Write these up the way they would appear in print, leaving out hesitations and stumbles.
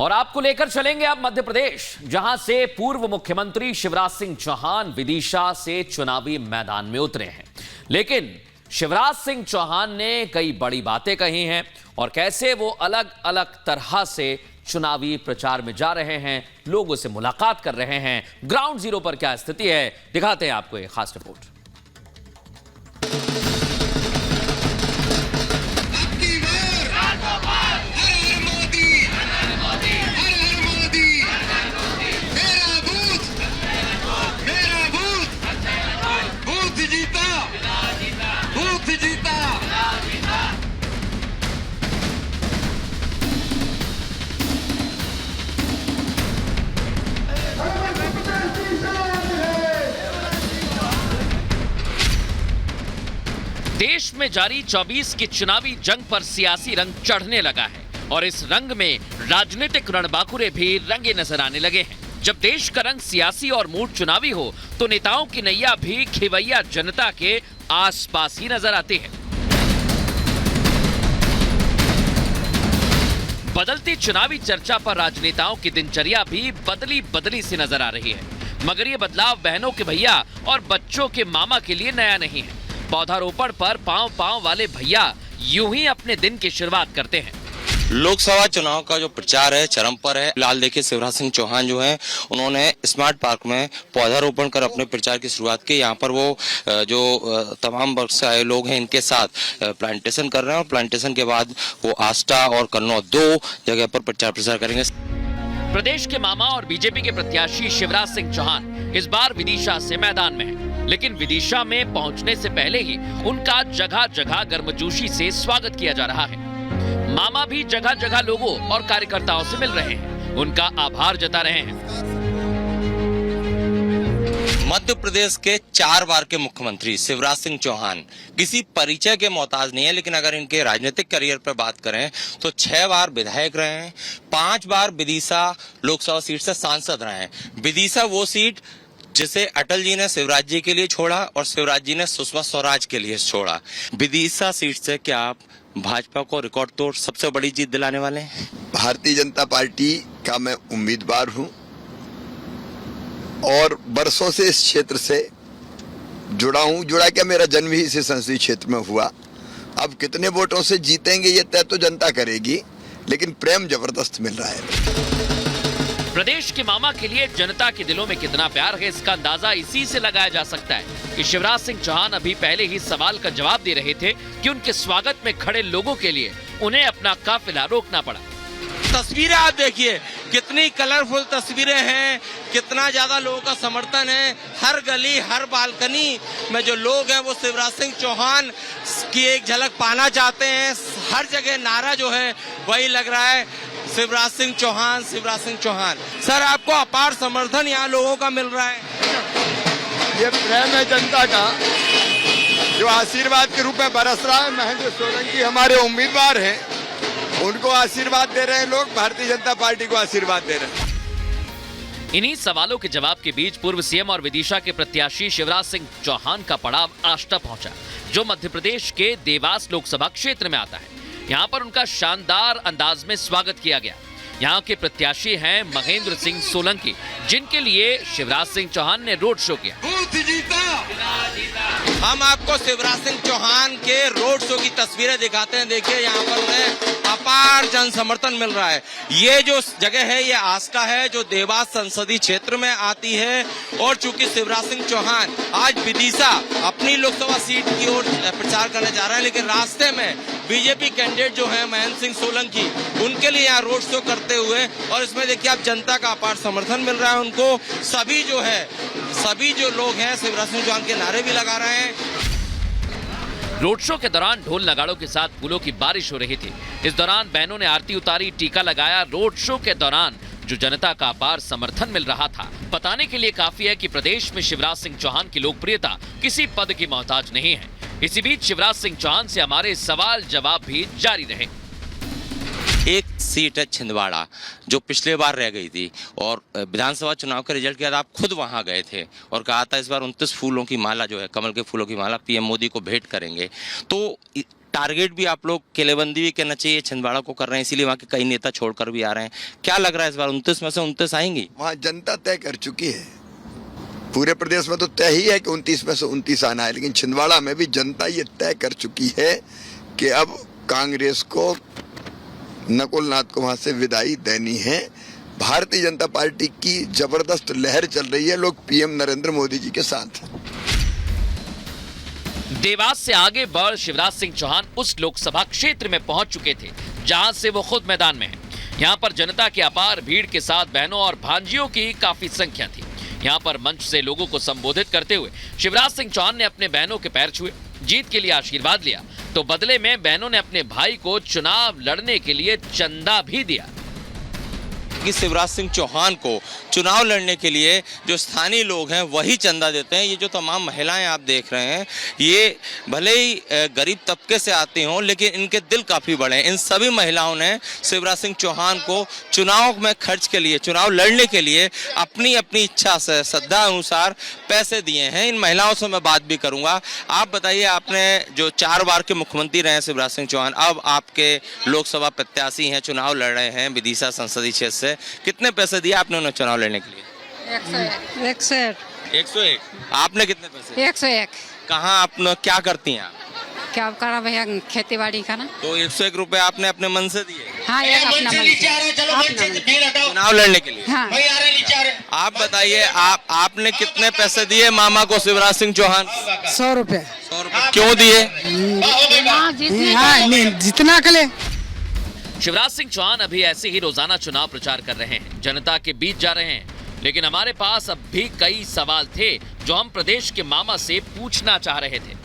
और आपको लेकर चलेंगे अब मध्य प्रदेश, जहां से पूर्व मुख्यमंत्री शिवराज सिंह चौहान विदिशा से चुनावी मैदान में उतरे हैं। लेकिन शिवराज सिंह चौहान ने कई बड़ी बातें कही हैं और कैसे वो अलग अलग तरह से चुनावी प्रचार में जा रहे हैं, लोगों से मुलाकात कर रहे हैं। ग्राउंड जीरो पर क्या स्थिति है, दिखाते हैं आपको एक खास रिपोर्ट। देश में जारी 24 की चुनावी जंग पर सियासी रंग चढ़ने लगा है और इस रंग में राजनीतिक रणबांकुरे भी रंगे नजर आने लगे हैं। जब देश का रंग सियासी और मूड चुनावी हो तो नेताओं की नैया भी खिवैया जनता के आसपास ही नजर आती है। बदलती चुनावी चर्चा पर राजनेताओं की दिनचर्या भी बदली बदली सी नजर आ रही है, मगर ये बदलाव बहनों के भैया और बच्चों के मामा के लिए नया नहीं है। पौधारोपण पर पांव वाले भैया यूं ही अपने दिन की शुरुआत करते हैं। लोकसभा चुनाव का जो प्रचार है चरम पर है। फिलहाल देखिए शिवराज सिंह चौहान जो हैं उन्होंने स्मार्ट पार्क में पौधारोपण कर अपने प्रचार की शुरुआत की। यहाँ पर वो जो तमाम वर्ग से आए लोग हैं इनके साथ प्लांटेशन कर रहे हैं और प्लांटेशन के बाद वो आष्टा और कन्नौज 2 जगह पर प्रचार प्रसार करेंगे। प्रदेश के मामा और बीजेपी के प्रत्याशी शिवराज सिंह चौहान इस बार विदिशा से मैदान में हैं, लेकिन विदिशा में पहुंचने से पहले ही उनका जगह जगह गर्मजोशी से स्वागत किया जा रहा है। मामा भी जगह जगह लोगों और कार्यकर्ताओं से मिल रहे हैं, उनका आभार जता रहे हैं। मध्य प्रदेश के 4 बार के मुख्यमंत्री शिवराज सिंह चौहान किसी परिचय के मोहताज नहीं है, लेकिन अगर इनके राजनीतिक करियर पर बात करें तो 6 बार विधायक रहे हैं, 5 बार विदिशा लोकसभा सीट से सांसद रहे हैं। विदिशा वो सीट जिसे अटल जी ने शिवराज जी के लिए छोड़ा और शिवराज जी ने सुषमा स्वराज के लिए छोड़ा। विदिशा सीट से क्या आप भाजपा को रिकॉर्ड तोड़ सबसे बड़ी जीत दिलाने वाले हैं? भारतीय जनता पार्टी का मैं उम्मीदवार हूं और बरसों से इस क्षेत्र से जुड़ा क्या मेरा जन्म ही इसी संसदीय क्षेत्र में हुआ। अब कितने वोटों से जीतेंगे ये तय तो जनता करेगी, लेकिन प्रेम जबरदस्त मिल रहा है। प्रदेश के मामा के लिए जनता के दिलों में कितना प्यार है, इसका अंदाजा इसी से लगाया जा सकता है कि शिवराज सिंह चौहान अभी पहले ही सवाल का जवाब दे रहे थे कि उनके स्वागत में खड़े लोगों के लिए उन्हें अपना काफिला रोकना पड़ा। तस्वीरें आप देखिए, कितनी कलरफुल तस्वीरें हैं, कितना ज्यादा लोगों का समर्थन है। हर गली हर बालकनी में जो लोग हैं वो शिवराज सिंह चौहान की एक झलक पाना चाहते हैं। हर जगह नारा जो है वही लग रहा है, शिवराज सिंह चौहान, शिवराज सिंह चौहान। सर, आपको अपार समर्थन यहाँ लोगों का मिल रहा है। ये प्रेम है जनता का जो आशीर्वाद के रूप में बरस रहा है। महेंद्र सोलंकी हमारे उम्मीदवार हैं, उनको आशीर्वाद दे रहे हैं लोग, भारतीय जनता पार्टी को आशीर्वाद दे रहे हैं। इन्हीं सवालों के जवाब के बीच पूर्व सीएम और विदिशा के प्रत्याशी शिवराज सिंह चौहान का पड़ाव आष्टा पहुंचा, जो मध्य प्रदेश के देवास लोकसभा क्षेत्र में आता है। यहाँ पर उनका शानदार अंदाज में स्वागत किया गया। यहाँ के प्रत्याशी हैं महेंद्र सिंह सोलंकी, जिनके लिए शिवराज सिंह चौहान ने रोड शो किया। हम आपको शिवराज सिंह चौहान के रोड शो की तस्वीरें दिखाते हैं। देखिए यहाँ पर उन्हें अपार जन समर्थन मिल रहा है। ये जो जगह है ये आष्टा है, जो देवास संसदीय क्षेत्र में आती है। और चूंकि शिवराज सिंह चौहान आज विदिशा अपनी लोकसभा सीट की ओर प्रचार करने जा रहे हैं, लेकिन रास्ते में बीजेपी कैंडिडेट जो है महेंद्र सिंह सोलंकी, उनके लिए यहाँ रोड शो करते हुए, और इसमें देखिए आप जनता का अपार समर्थन मिल रहा है उनको। सभी जो लोग हैं शिवराज सिंह चौहान के नारे भी लगा रहे हैं। रोड शो के दौरान ढोल नगाड़ों के साथ फूलों की बारिश हो रही थी। इस दौरान बहनों ने आरती उतारी, टीका लगाया। रोड शो के दौरान जो जनता का अपार समर्थन मिल रहा था, बताने के लिए काफी है कि प्रदेश में शिवराज सिंह चौहान की लोकप्रियता किसी पद की मोहताज नहीं है। इसी बीच शिवराज सिंह चौहान से हमारे सवाल जवाब भी जारी रहे। एक सीट है छिंदवाड़ा जो पिछले बार रह गई थी, और विधानसभा चुनाव के रिजल्ट के बाद आप खुद वहां गए थे और कहा था इस बार 29 फूलों की माला जो है, कमल के फूलों की माला, पीएम मोदी को भेंट करेंगे। तो टारगेट भी आप लोग किलेबंदी भी कहना चाहिए छिंदवाड़ा को कर रहे हैं, इसीलिए वहाँ के कई नेता छोड़कर भी आ रहे हैं। क्या लग रहा है इस बार 29 में से 29 आएंगी? वहाँ जनता तय कर चुकी है, पूरे प्रदेश में तो तय ही है कि 29 में से 29 आना है, लेकिन छिंदवाड़ा में भी जनता ये तय कर चुकी है कि अब कांग्रेस को, नकुल नाथ को वहां से विदाई देनी है। भारतीय जनता पार्टी की जबरदस्त लहर चल रही है, लोग पीएम नरेंद्र मोदी जी के साथ। देवास से आगे बढ़ शिवराज सिंह चौहान उस लोकसभा क्षेत्र में पहुंच चुके थे जहां से वो खुद मैदान में हैं। यहां पर जनता की अपार भीड़ के साथ बहनों और भांजियों की काफी संख्या थी। यहां पर मंच से लोगों को संबोधित करते हुए शिवराज सिंह चौहान ने अपने बहनों के पैर छुए, जीत के लिए आशीर्वाद लिया, तो बदले में बहनों ने अपने भाई को चुनाव लड़ने के लिए चंदा भी दिया। कि शिवराज सिंह चौहान को चुनाव लड़ने के लिए जो स्थानीय लोग हैं वही चंदा देते हैं। ये जो तमाम महिलाएं आप देख रहे हैं, ये भले ही गरीब तबके से आती हों, लेकिन इनके दिल काफ़ी बड़े हैं। इन सभी महिलाओं ने शिवराज सिंह चौहान को चुनाव में खर्च के लिए, चुनाव लड़ने के लिए अपनी अपनी इच्छा से, श्रद्धा अनुसार पैसे दिए हैं। इन महिलाओं से मैं बात भी करूँगा। आप बताइए, आपने जो 4 बार के मुख्यमंत्री रहे हैं शिवराज सिंह चौहान, अब आपके लोकसभा प्रत्याशी हैं, चुनाव लड़ रहे हैं विदिशा संसदीय क्षेत्र से, कितने पैसे दिए आपने उन्हें चुनाव लड़ने के लिए? 101। आपने कितने पैसे? 101। कहाँ आप क्या करती हैं आप? क्या करा भैया, खेती बाड़ी का ना। तो 101 रुपए आपने अपने मन से दिए? हाँ, एक अपना मन से। चुनाव लड़ने के लिए? हाँ। आप बताइए, आपने कितने पैसे दिए मामा को शिवराज सिंह चौहान? 100 रुपए। 100 रुपए क्यों दिए? जितना कले। शिवराज सिंह चौहान अभी ऐसे ही रोजाना चुनाव प्रचार कर रहे हैं, जनता के बीच जा रहे हैं, लेकिन हमारे पास अब भी कई सवाल थे जो हम प्रदेश के मामा से पूछना चाह रहे थे।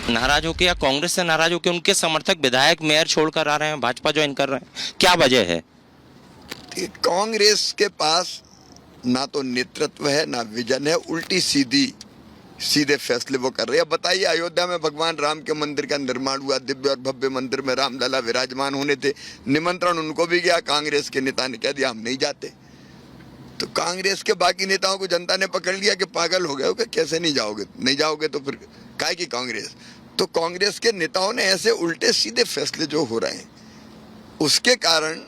नाराज होकर या कांग्रेस से नाराज होकर उनके समर्थक विधायक मेयर छोड़कर आ रहे हैं, भाजपा ज्वाइन कर रहे हैं, क्या वजह है? कांग्रेस के पास ना तो नेतृत्व है, ना विजन है, उल्टी सीधे फैसले वो कर रहे हैं। बताइए, अयोध्या में भगवान राम के मंदिर का निर्माण हुआ, दिव्य और भव्य मंदिर में रामलला विराजमान होने थे, निमंत्रण उनको भी गया, कांग्रेस के नेता ने कह दिया हम नहीं जाते। तो कांग्रेस के बाकी नेताओं को जनता ने पकड़ लिया कि पागल हो गए हो, कि कैसे नहीं जाओगे तो फिर काहे की कांग्रेस। तो कांग्रेस के नेताओं ने ऐसे उल्टे सीधे फैसले जो हो रहे हैं, उसके कारण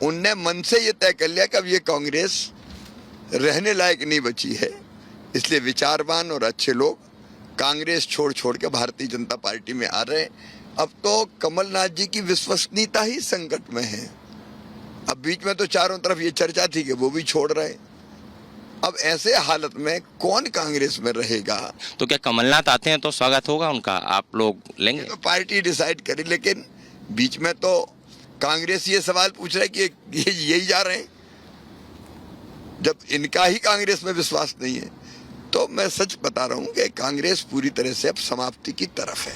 उनने मन से ये तय कर लिया कि अब ये कांग्रेस रहने लायक नहीं बची है, इसलिए विचारवान और अच्छे लोग कांग्रेस छोड़ के भारतीय जनता पार्टी में आ रहे हैं। अब तो कमलनाथ जी की विश्वसनीयता ही संकट में है। अब बीच में तो चारों तरफ ये चर्चा थी कि वो भी छोड़ रहे हैं। अब ऐसे हालत में कौन कांग्रेस में रहेगा? तो क्या कमलनाथ आते हैं तो स्वागत होगा उनका, आप लोग लेंगे? तो पार्टी डिसाइड करे, लेकिन बीच में तो कांग्रेस ये सवाल पूछ रहा है कि यही जा रहे हैं। जब इनका ही कांग्रेस में विश्वास नहीं है, तो मैं सच बता रहा हूं कि कांग्रेस पूरी तरह से अब समाप्ति की तरफ है।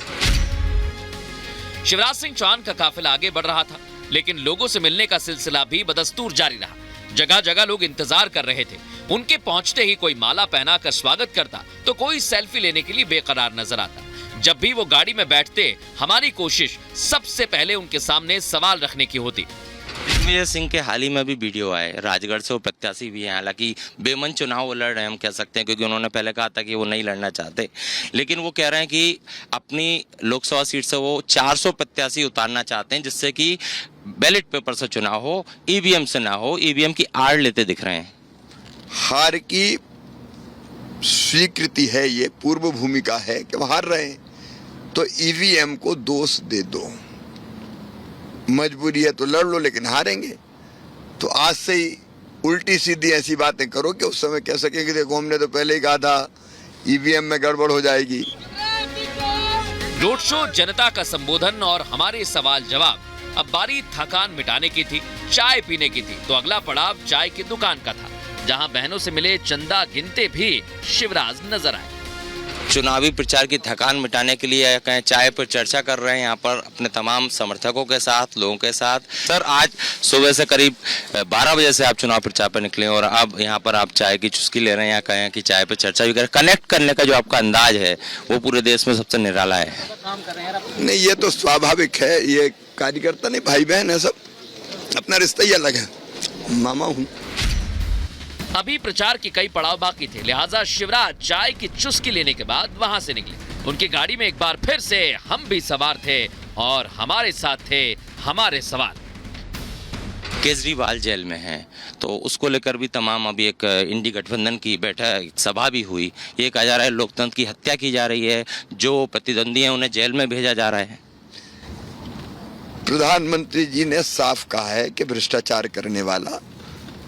शिवराज सिंह चौहान का काफिला आगे बढ़ रहा था, लेकिन लोगों से मिलने का सिलसिला भी बदस्तूर जारी रहा। जगह जगह लोग इंतजार कर रहे थे। उनके पहुंचते ही कोई माला पहनाकर स्वागत करता, तो कोई सेल्फी लेने के लिए बेकरार नजर आता। जब भी वो गाड़ी में बैठते, हमारी कोशिश सबसे पहले उनके सामने सवाल रखने की होती। दिग्विजय सिंह के हाल ही में भी वीडियो आए, राजगढ़ से वो प्रत्याशी भी हैं, हालांकि बेमन चुनाव वो लड़ रहे हैं हम कह सकते हैं, क्योंकि उन्होंने पहले कहा था कि वो नहीं लड़ना चाहते, लेकिन वो कह रहे हैं कि अपनी लोकसभा सीट से वो 400 प्रत्याशी उतारना चाहते हैं, जिससे कि बैलेट पेपर से चुनाव हो, ईवीएम से ना हो। ईवीएम की आड़ लेते दिख रहे हैं। हार की स्वीकृति है, ये पूर्व भूमिका है कि हार रहे हैं, तो ईवीएम को दोष दे दो। मजबूरी है तो लड़ लो, लेकिन हारेंगे तो आज से ही उल्टी सीधी ऐसी बातें करो कि उस समय कह सकेंगे देखो हमने तो पहले ही कहा था ईवीएम में गड़बड़ हो जाएगी। रोड शो, जनता का संबोधन और हमारे सवाल जवाब। अब बारी थकान मिटाने की थी, चाय पीने की थी, तो अगला पड़ाव चाय की दुकान का था, जहां बहनों से मिले चंदा गिनते भी शिवराज नजर आए। चुनावी प्रचार की थकान मिटाने के लिए कहीं चाय पर चर्चा कर रहे हैं यहाँ पर अपने तमाम समर्थकों के साथ, लोगों के साथ। सर, आज सुबह से करीब 12 बजे से आप चुनाव प्रचार पर निकले और अब यहाँ पर आप चाय की चुस्की ले रहे हैं, या कहें कि चाय पर चर्चा भी करें। कनेक्ट करने का जो आपका अंदाज है वो पूरे देश में सबसे निराला है। नहीं, ये तो स्वाभाविक है, ये कार्यकर्ता नहीं, भाई बहन है, सब अपना रिश्ता ही अलग है, मामा हूँ। अभी प्रचार के कई पड़ाव बाकी थे, लिहाजा शिवराज चाय की चुस्की लेने के बाद वहां से निकले। उनकी गाड़ी में एक बार फिर से हम भी सवार थे और हमारे साथ थे हमारे सवाल। केजरीवाल जेल में हैं, तो उसको लेकर भी तमाम अभी एक इंडी गठबंधन की बैठक सभा भी हुई। ये कहा जा रहा है लोकतंत्र की हत्या की जा रही है, जो प्रतिद्वंदी हैं उन्हें जेल में भेजा जा रहा है। प्रधानमंत्री जी ने साफ कहा है कि भ्रष्टाचार करने वाला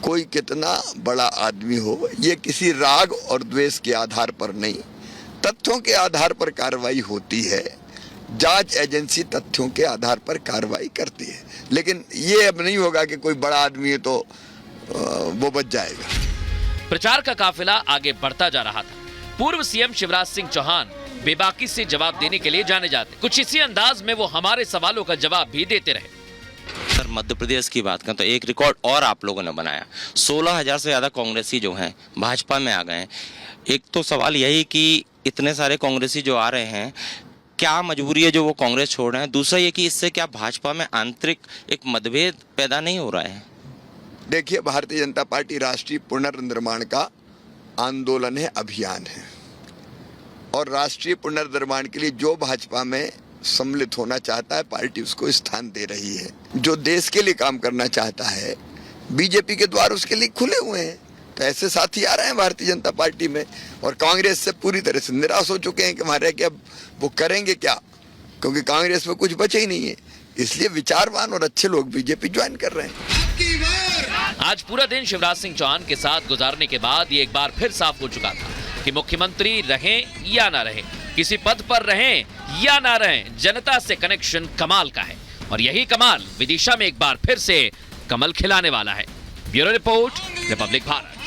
कोई कितना बड़ा आदमी हो, ये किसी राग और द्वेष के आधार पर नहीं, तथ्यों के आधार पर कार्रवाई होती है। जांच एजेंसी तथ्यों के आधार पर कार्रवाई करती है, लेकिन ये अब नहीं होगा कि कोई बड़ा आदमी है तो वो बच जाएगा। प्रचार का काफिला आगे बढ़ता जा रहा था। पूर्व सीएम शिवराज सिंह चौहान बेबाकी से जवाब देने के लिए जाने जाते, कुछ इसी अंदाज में वो हमारे सवालों का जवाब भी देते रहे। सर, मध्य प्रदेश की बात करें तो एक रिकॉर्ड और आप लोगों ने बनाया। 16,000 से ज्यादा कांग्रेसी जो हैं भाजपा में आ गए हैं। एक तो सवाल यही कि इतने सारे कांग्रेसी जो आ रहे हैं, क्या मजबूरी है जो वो कांग्रेस छोड़ रहे हैं? दूसरा ये कि इससे क्या भाजपा में आंतरिक एक मतभेद पैदा नहीं हो रहा है? देखिए, भारतीय जनता पार्टी राष्ट्रीय पुनर्निर्माण का आंदोलन है, अभियान है, और राष्ट्रीय पुनर्निर्माण के लिए जो भाजपा में सम्मिलित होना चाहता है, पार्टी उसको स्थान दे रही है। जो देश के लिए काम करना चाहता है, बीजेपी के द्वार उसके लिए खुले हुए हैं। तो ऐसे साथी आ रहे हैं भारतीय जनता पार्टी में, और कांग्रेस से पूरी तरह से निराश हो चुके हैं कि हमारे कि अब वो करेंगे क्या, क्योंकि कांग्रेस में कुछ बचे ही नहीं है। इसलिए विचारवान और अच्छे लोग बीजेपी ज्वाइन कर रहे हैं। आज पूरा दिन शिवराज सिंह चौहान के साथ गुजारने के बाद ये एक बार फिर साफ हो चुका था कि मुख्यमंत्री रहें या ना रहें, किसी पद पर रहें या ना रहें, जनता से कनेक्शन कमाल का है, और यही कमाल विदिशा में एक बार फिर से कमल खिलाने वाला है। Bureau report, Republic Bharat.